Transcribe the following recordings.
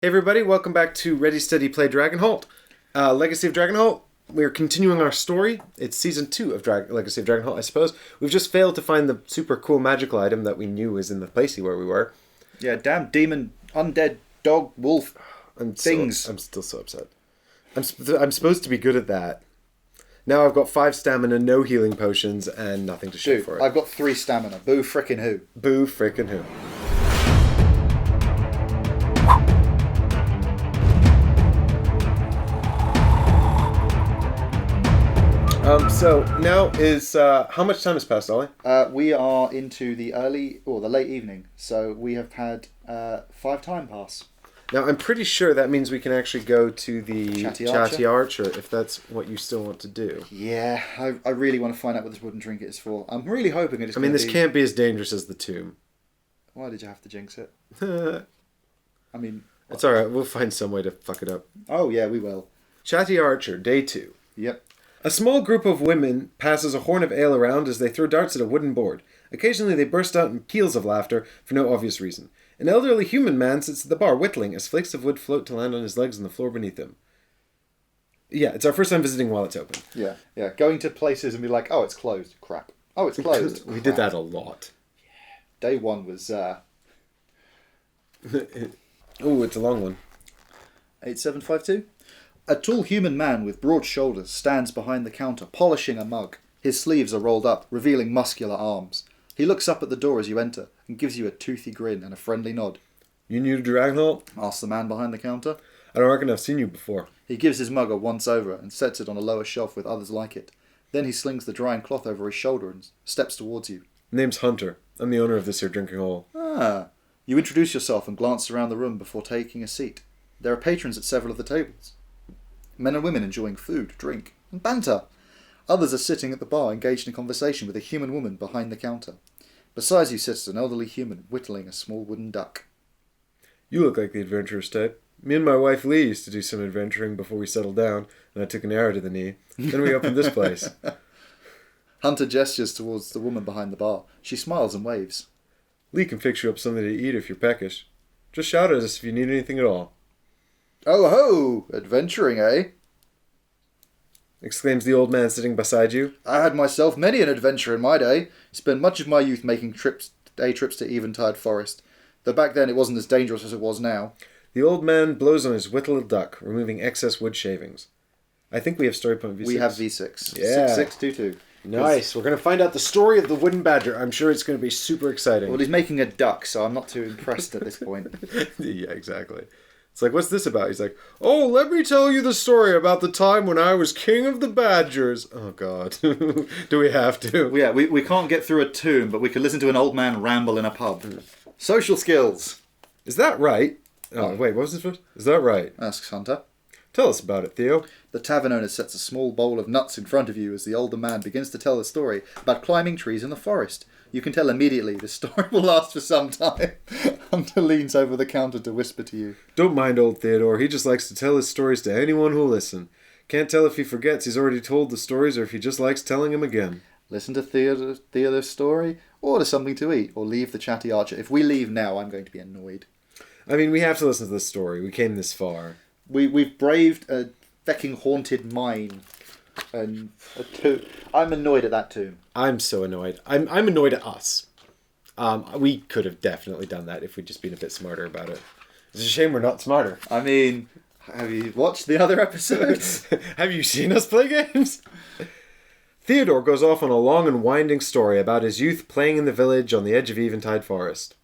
Hey everybody, welcome back to Ready Steady Play Dragonholt. Legacy of Dragonholt. We're continuing our story. It's season 2 of Legacy of Dragonholt, I suppose. We've just failed to find the super cool magical item that we knew was in the placey where we were. Yeah, damn demon, undead, dog, wolf, things. I'm still so upset. I'm supposed to be good at that. Now I've got 5 stamina, no healing potions, and nothing to show for it. I've got 3 stamina. Boo frickin' who. Boo frickin' who. So now is, how much time has passed, Ollie? We are into the late evening, so we have had 5 time pass. Now, I'm pretty sure that means we can actually go to the Chatty Archer, if that's what you still want to do. Yeah, I really want to find out what this wooden trinket is for. I'm really hoping it's this can't be as dangerous as the tomb. Why did you have to jinx it? I mean... It's alright, we'll find some way to fuck it up. Oh, yeah, we will. Chatty Archer, day 2. Yep. A small group of women passes a horn of ale around as they throw darts at a wooden board. Occasionally they burst out in peals of laughter for no obvious reason. An elderly human man sits at the bar whittling as flakes of wood float to land on his legs on the floor beneath him. Yeah, it's our first time visiting while it's open. Yeah. Going to places and be like, oh, it's closed. Crap. Oh, it's closed. We did that a lot. Yeah. Day 1 was... Oh, it's a long one. 8752? A tall human man with broad shoulders stands behind the counter, polishing a mug. His sleeves are rolled up, revealing muscular arms. He looks up at the door as you enter, and gives you a toothy grin and a friendly nod. You new to Dragonholt? Asks the man behind the counter. I don't reckon I've seen you before. He gives his mug a once-over and sets it on a lower shelf with others like it. Then he slings the drying cloth over his shoulder and steps towards you. Name's Hunter. I'm the owner of this here drinking hole. Ah. You introduce yourself and glance around the room before taking a seat. There are patrons at several of the tables. Men and women enjoying food, drink, and banter. Others are sitting at the bar engaged in conversation with a human woman behind the counter. Besides you sits an elderly human whittling a small wooden duck. You look like the adventurous type. Me and my wife Lee used to do some adventuring before we settled down, and I took an arrow to the knee. Then we opened this place. Hunter gestures towards the woman behind the bar. She smiles and waves. Lee can fix you up something to eat if you're peckish. Just shout at us if you need anything at all. Oh ho! Adventuring, eh? Exclaims the old man sitting beside you. I had myself many an adventure in my day. Spent much of my youth making day trips to Eventide Forest. Though back then it wasn't as dangerous as it was now. The old man blows on his whittled duck, removing excess wood shavings. I think we have story point V6. We have V6. Yeah. 6622. Nice. We're going to find out the story of the wooden badger. I'm sure it's going to be super exciting. Well, he's making a duck, so I'm not too impressed at this point. Yeah, exactly. It's like, what's this about? He's like, oh, let me tell you the story about the time when I was king of the badgers. Oh, God. Do we have to? Yeah, we can't get through a tomb, but we can listen to an old man ramble in a pub. Social skills. Is that right? Oh, wait, what was this first? Is that right? Asks Hunter. Tell us about it, Theo. The tavern owner sets a small bowl of nuts in front of you as the older man begins to tell the story about climbing trees in the forest. You can tell immediately the story will last for some time. Hunter leans over the counter to whisper to you. Don't mind old Theodore. He just likes to tell his stories to anyone who'll listen. Can't tell if he forgets he's already told the stories or if he just likes telling them again. Listen to Theodore's story, order something to eat, or leave the Chatty Archer. If we leave now, I'm going to be annoyed. I mean, we have to listen to this story. We came this far. We've braved a fecking haunted mine. And a tomb. I'm annoyed at that tomb. I'm so annoyed. I'm annoyed at us. We could have definitely done that if we'd just been a bit smarter about it. It's a shame we're not smarter. I mean, have you watched the other episodes? Have you seen us play games? Theodore goes off on a long and winding story about his youth playing in the village on the edge of Eventide Forest.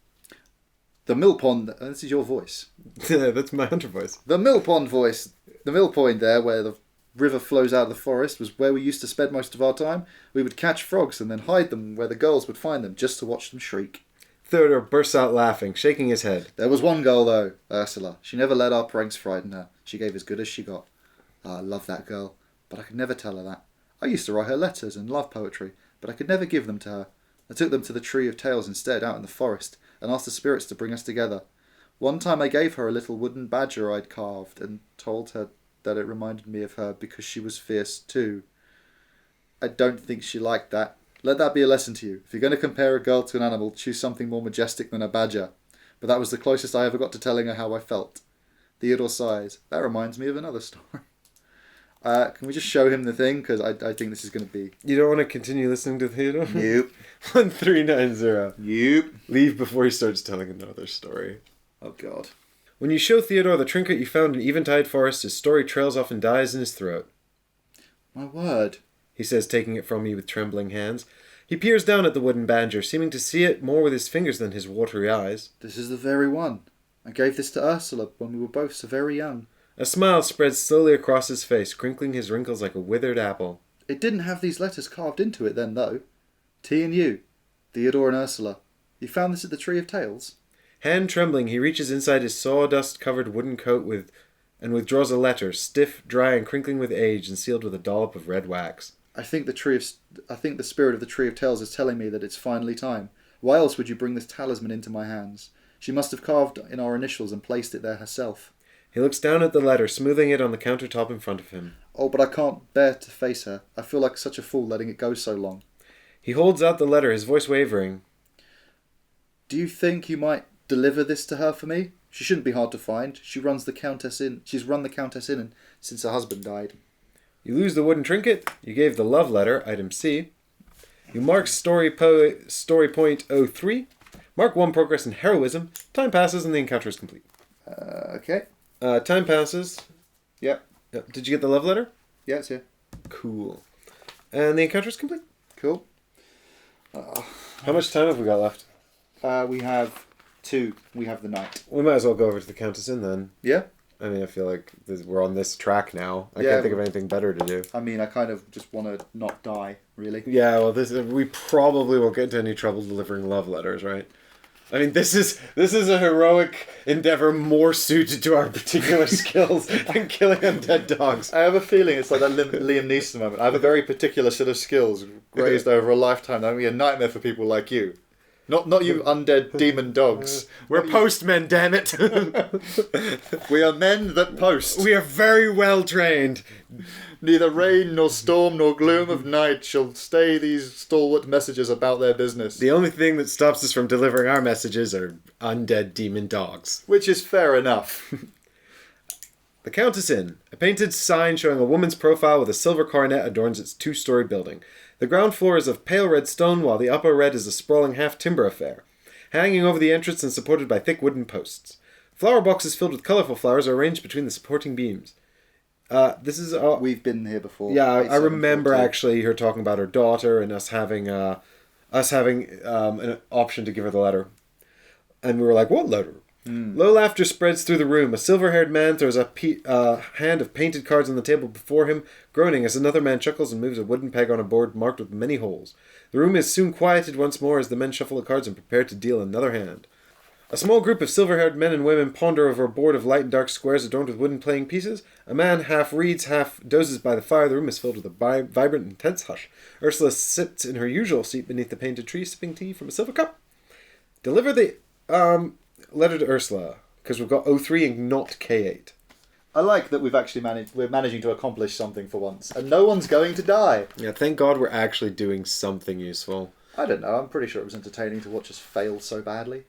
The mill pond... This is your voice. That's my Hunter voice. The mill pond voice. The mill point there where the river flows out of the forest was where we used to spend most of our time. We would catch frogs and then hide them where the girls would find them just to watch them shriek. Theodore bursts out laughing, shaking his head. There was one girl though, Ursula. She never let our pranks frighten her. She gave as good as she got. I love that girl, but I could never tell her that. I used to write her letters and love poetry, but I could never give them to her. I took them to the Tree of Tales instead out in the forest and asked the spirits to bring us together. One time I gave her a little wooden badger I'd carved and told her that it reminded me of her because she was fierce too. I don't think she liked that. Let that be a lesson to you. If you're going to compare a girl to an animal, choose something more majestic than a badger. But that was the closest I ever got to telling her how I felt. Theodore sighs. That reminds me of another story. Can we just show him the thing? Because I think this is going to be... You don't want to continue listening to Theodore? Nope. 1390. Nope. Leave before he starts telling another story. Oh, God. When you show Theodore the trinket you found in Eventide Forest, his story trails off and dies in his throat. My word. He says, taking it from me with trembling hands. He peers down at the wooden badger, seeming to see it more with his fingers than his watery eyes. This is the very one. I gave this to Ursula when we were both so very young. A smile spreads slowly across his face, crinkling his wrinkles like a withered apple. It didn't have these letters carved into it then, though. T and U. Theodore and Ursula. You found this at the Tree of Tales? Hand trembling, he reaches inside his sawdust-covered wooden coat and withdraws a letter, stiff, dry, and crinkling with age, and sealed with a dollop of red wax. I think the spirit of the Tree of Tales is telling me that it's finally time. Why else would you bring this talisman into my hands? She must have carved in our initials and placed it there herself. He looks down at the letter, smoothing it on the countertop in front of him. Oh, but I can't bear to face her. I feel like such a fool letting it go so long. He holds out the letter, his voice wavering. Do you think you might deliver this to her for me? She shouldn't be hard to find. She's run the Countess in since her husband died. You lose the wooden trinket. You gave the love letter, item C. You mark story point 03. Mark 1 progress in heroism. Time passes and the encounter is complete. Okay. Time passes. Yep. Did you get the love letter? Yeah, it's here. Cool. And the encounter is complete. Cool. How much time have we got left? We have 2. We have the night. We might as well go over to the Countess Inn then. Yeah? I mean, I feel like we're on this track now. I Yeah. can't think of anything better to do. I mean, I kind of just want to not die, really. Yeah, well, we probably won't get into any trouble delivering love letters, right? I mean, this is a heroic endeavor more suited to our particular skills than killing undead dogs. I have a feeling it's like that Liam Neeson moment. I have a very particular set of skills grazed over a lifetime. That would be a nightmare for people like you. Not you undead demon dogs. We're postmen, damn it. We are men that post. We are very well trained. Neither rain nor storm nor gloom of night shall stay these stalwart messages about their business. The only thing that stops us from delivering our messages are undead demon dogs. Which is fair enough. The Countess Inn. A painted sign showing a woman's profile with a silver coronet adorns its 2-story building. The ground floor is of pale red stone, while the upper red is a sprawling half-timber affair, hanging over the entrance and supported by thick wooden posts. Flower boxes filled with colourful flowers are arranged between the supporting beams. This is We've been here before. Yeah, I remember actually her talking about her daughter and us having an option to give her the letter, and we were like, "What letter?" Low laughter spreads through the room. A silver-haired man throws a hand of painted cards on the table before him, groaning as another man chuckles and moves a wooden peg on a board marked with many holes. The room is soon quieted once more as the men shuffle the cards and prepare to deal another hand. A small group of silver-haired men and women ponder over a board of light and dark squares adorned with wooden playing pieces. A man half reads, half dozes by the fire. The room is filled with a vibrant, intense hush. Ursula sits in her usual seat beneath the painted tree, sipping tea from a silver cup. Deliver the letter to Ursula, because we've got O3 and not K8. I like that we're managing to accomplish something for once, and no one's going to die. Yeah, thank God we're actually doing something useful. I don't know, I'm pretty sure it was entertaining to watch us fail so badly.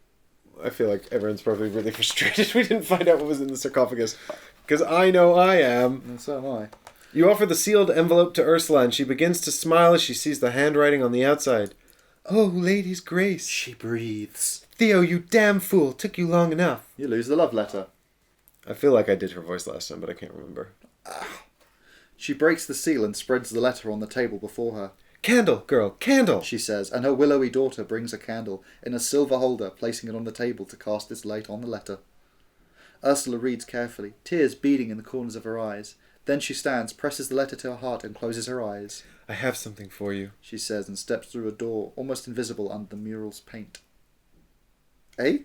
I feel like everyone's probably really frustrated we didn't find out what was in the sarcophagus, because I know I am. And so am I. You offer the sealed envelope to Ursula, and she begins to smile as she sees the handwriting on the outside. Oh, lady's grace. She breathes. Theo, you damn fool. Took you long enough. You lose the love letter. I feel like I did her voice last time, but I can't remember. She breaks the seal and spreads the letter on the table before her. Candle, girl, candle, she says, and her willowy daughter brings a candle in a silver holder, placing it on the table to cast its light on the letter. Ursula reads carefully, tears beading in the corners of her eyes. Then she stands, presses the letter to her heart, and closes her eyes. I have something for you, she says, and steps through a door, almost invisible under the mural's paint. Eh?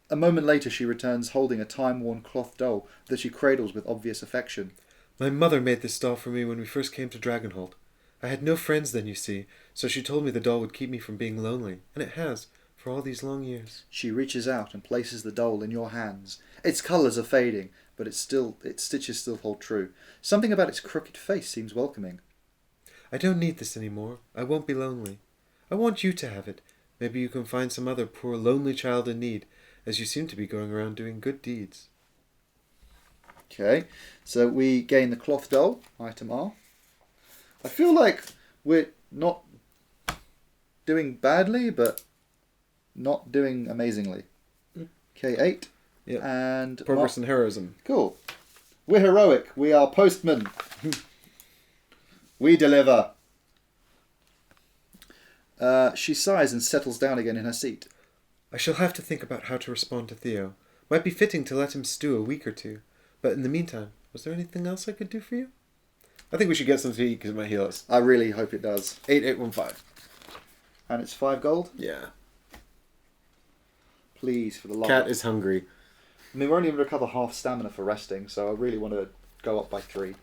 A moment later she returns holding a time-worn cloth doll that she cradles with obvious affection. My mother made this doll for me when we first came to Dragonholt. I had no friends then, you see, so she told me the doll would keep me from being lonely, and it has, for all these long years. She reaches out and places the doll in your hands. Its colours are fading, but its stitches still hold true. Something about its crooked face seems welcoming. I don't need this anymore. I won't be lonely. I want you to have it. Maybe you can find some other poor lonely child in need, as you seem to be going around doing good deeds. Okay, so we gain the cloth doll, item R. I feel like we're not doing badly, but not doing amazingly. K8. Yep. And Progress and heroism. Cool. We're heroic. We are postmen. We deliver. She sighs and settles down again in her seat. I shall have to think about how to respond to Theo. Might be fitting to let him stew a week or two. But in the meantime, was there anything else I could do for you? I think we should get something to eat because it might heal us. I really hope it does. 8815. And it's 5 gold? Yeah. Please, for the love Cat of... is hungry. I mean, we're only going to recover half stamina for resting, so I really want to go up by 3.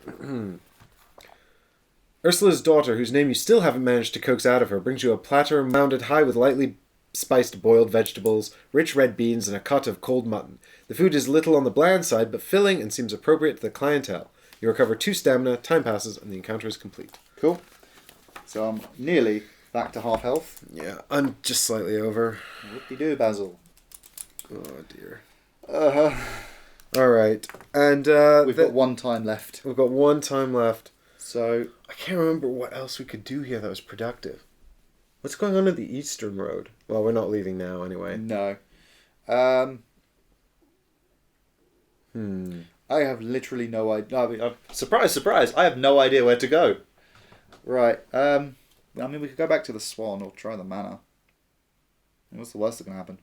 Ursula's daughter, whose name you still haven't managed to coax out of her, brings you a platter mounded high with lightly spiced boiled vegetables, rich red beans, and a cut of cold mutton. The food is little on the bland side, but filling and seems appropriate to the clientele. You recover 2 stamina, time passes, and the encounter is complete. Cool. So I'm nearly back to half health. Yeah, I'm just slightly over. Whoop-de-doo, Basil. Oh, dear. Uh-huh. Alright, and We've got 1 time left. We've got 1 time left. So... I can't remember what else we could do here that was productive. What's going on at the Eastern Road? Well, we're not leaving now, anyway. No. I have literally no idea. I mean, surprise, surprise! I have no idea where to go. Right. I mean, we could go back to the Swan or try the Manor. What's the worst that can happen?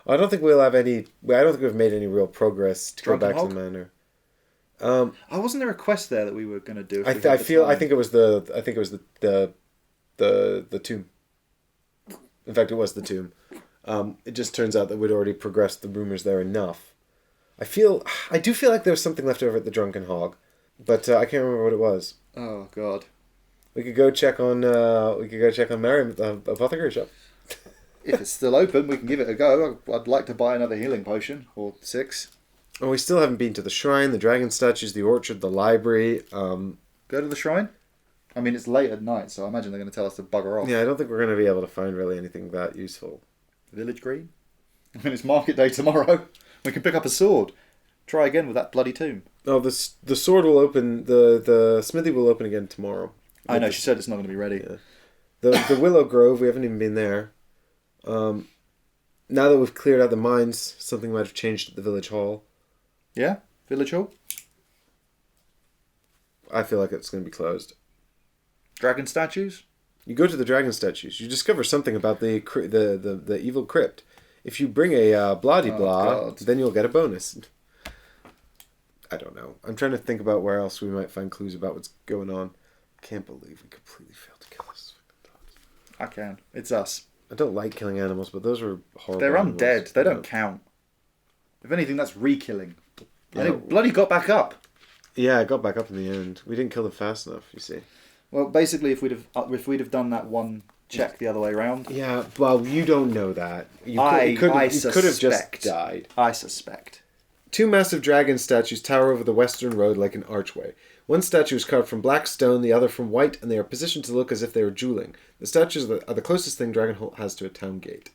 I don't think we'll have any... I don't think we've made any real progress to go back to the Manor. Wasn't there a quest there that we were going to do? I think it was the tomb. In fact, it was the tomb. It just turns out that we'd already progressed the rumors there enough. I do feel like there was something left over at the Drunken Hog, but I can't remember what it was. Oh God. We could go check on Mariam at the apothecary shop. If it's still open, we can give it a go. I'd like to buy another healing potion or 6. Oh, we still haven't been to the shrine, the dragon statues, the orchard, the library. Go to the shrine? I mean, it's late at night, so I imagine they're going to tell us to bugger off. Yeah, I don't think we're going to be able to find really anything that useful. Village Green? I mean, it's market day tomorrow. We can pick up a sword. Try again with that bloody tomb. Oh, the sword will open, the smithy will open again tomorrow. I know, she said it's not going to be ready. Yeah. The Willow Grove, we haven't even been there. Now that we've cleared out the mines, something might have changed at the village hall. Yeah? Village hall? I feel like it's going to be closed. Dragon statues? You go to the dragon statues. You discover something about the evil crypt. If you bring a blah-de-blah, then you'll get a bonus. I don't know. I'm trying to think about where else we might find clues about what's going on. I can't believe we completely failed to kill this fucking dogs. I can. It's us. I don't like killing animals, but those were horrible. They're animals. undead. They don't count. If anything, that's re-killing. Yeah. And it bloody got back up. Yeah, it got back up in the end. We didn't kill them fast enough, you see. Well, basically, if we'd have done that one check the other way around. Yeah, well, you don't know that. I could have just died. I suspect. 2 massive dragon statues tower over the western road like an archway. One statue is carved from black stone, the other from white, and they are positioned to look as if they were jeweling. The statues are the closest thing Dragonholt has to a town gate.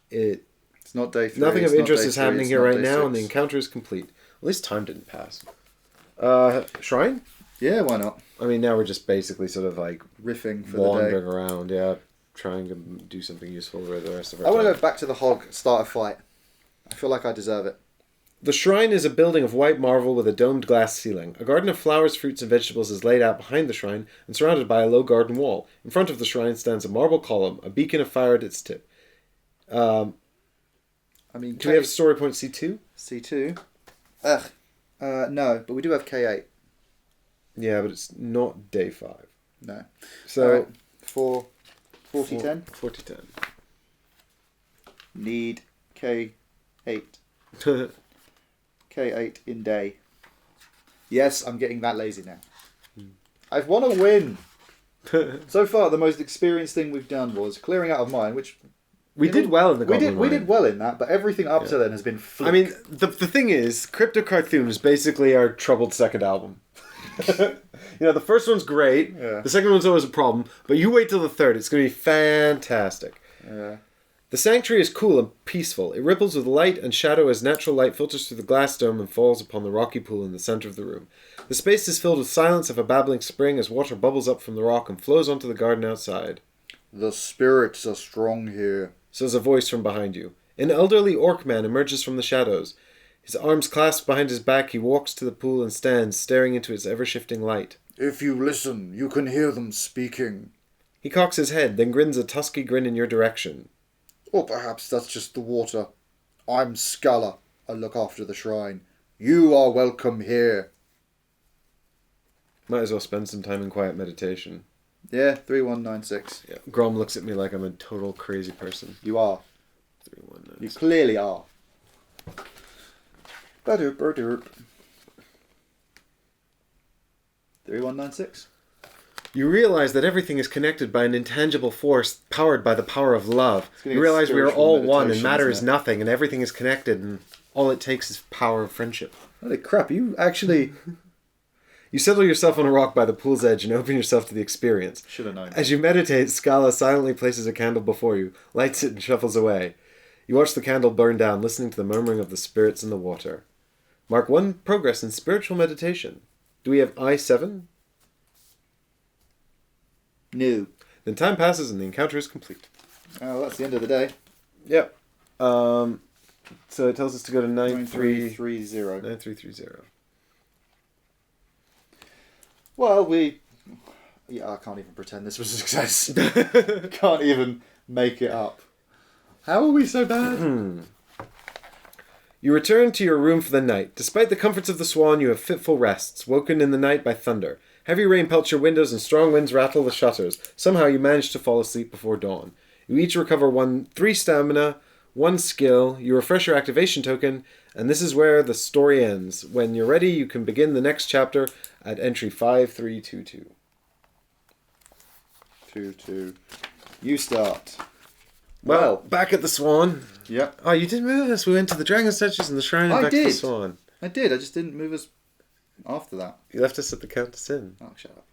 It's not day 3. Nothing of interest is happening here right now, 6. and the encounter is complete. At least time didn't pass. Shrine? Yeah, why not? I mean, now we're just basically sort of like riffing for wandering the day. around, yeah, trying to do something useful for the rest of our I time. want to go back to the hog, start a fight. I feel like I deserve it. The shrine is a building of white marble with a domed glass ceiling. A garden of flowers, fruits, and vegetables is laid out behind the shrine and surrounded by a low garden wall. In front of the shrine stands a marble column, a beacon of fire at its tip. Do we have story point C2? C2? No, but we do have K8. Yeah, but it's not day 5. No. So, 40-10? 40-10. Need K8. K8 in day. Yes, I'm getting that lazy now. I want to win. So far, the most experienced thing we've done was clearing out of mine, which we did well in the Goblin we Mine. did well in that, but everything up to then has been fluke. I mean, the thing is, Crypto Cartoon is basically our troubled second album. The first one's great. Yeah. The second one's always a problem, but you wait till the third. It's going to be fantastic. Yeah. The sanctuary is cool and peaceful. It ripples with light and shadow as natural light filters through the glass dome and falls upon the rocky pool in the center of the room. The space is filled with silence of a babbling spring as water bubbles up from the rock and flows onto the garden outside. The spirits are strong here, says a voice from behind you. An elderly orc man emerges from the shadows. His arms clasped behind his back, he walks to the pool and stands, staring into its ever-shifting light. If you listen, you can hear them speaking. He cocks his head, then grins a tusky grin in your direction. Or perhaps that's just the water. I'm Scala. I look after the shrine. You are welcome here. Might as well spend some time in quiet meditation. Yeah, 3196. Yeah. Grom looks at me like I'm a total crazy person. You are. 3196. You clearly are. Ba-doop, ba-doop. 3196. You realize that everything is connected by an intangible force powered by the power of love. You realize we are all one and matter is nothing and everything is connected and all it takes is power of friendship. Holy crap, you actually... You settle yourself on a rock by the pool's edge and open yourself to the experience. Should have known. As you meditate, Scala silently places a candle before you, lights it and shuffles away. You watch the candle burn down, listening to the murmuring of the spirits in the water. Mark 1, progress in spiritual meditation. Do we have I-7? No. Then time passes and the encounter is complete. Oh, that's the end of the day. Yep. So it tells us to go to 9330. 9330. Well, I can't even pretend this was a success. Can't even make it up. How are we so bad? You return to your room for the night. Despite the comforts of the Swan, you have fitful rests, woken in the night by thunder. Heavy rain pelts your windows and strong winds rattle the shutters. Somehow you manage to fall asleep before dawn. You each recover 3 stamina, 1 skill, you refresh your activation token, and this is where the story ends. When you're ready, you can begin the next chapter at entry 5322. 22. You start. Well, back at the Swan. Yep. Oh, you did move us. We went to the dragon statues and the shrine and back to the Swan. I did. I just didn't move us after that. You left us at the Countess Inn. Oh, shut up.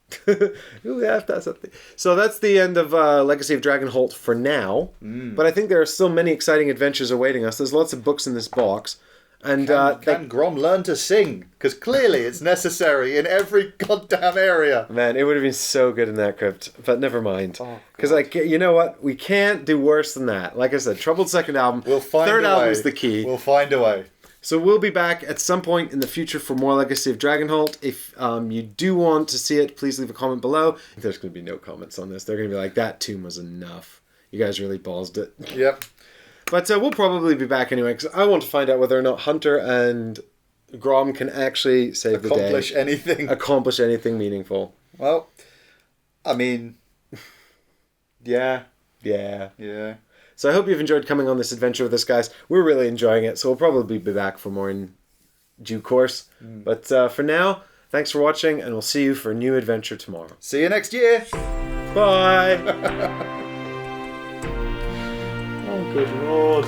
So that's the end of Legacy of Dragonholt for now. But I think there are still many exciting adventures awaiting us. There's lots of books in this box. And can Grom learn to sing? Because clearly it's necessary in every goddamn area. Man, it would have been so good in that crypt, but never mind. Because you know what? We can't do worse than that. Like I said, Troubled second album. We'll find third a way. album is the key. We'll find a way. So we'll be back at some point in the future for more Legacy of Dragonholt. If you do want to see it, please leave a comment below. There's going to be no comments on this. They're going to be like, that tomb was enough. You guys really ballsed it. Yep. But we'll probably be back anyway, because I want to find out whether or not Hunter and Grom can actually save the day. Accomplish anything meaningful. Well, I mean... Yeah. So I hope you've enjoyed coming on this adventure with us, guys. We're really enjoying it, so we'll probably be back for more in due course. But for now, thanks for watching, and we'll see you for a new adventure tomorrow. See you next year! Bye! Oh, good lord.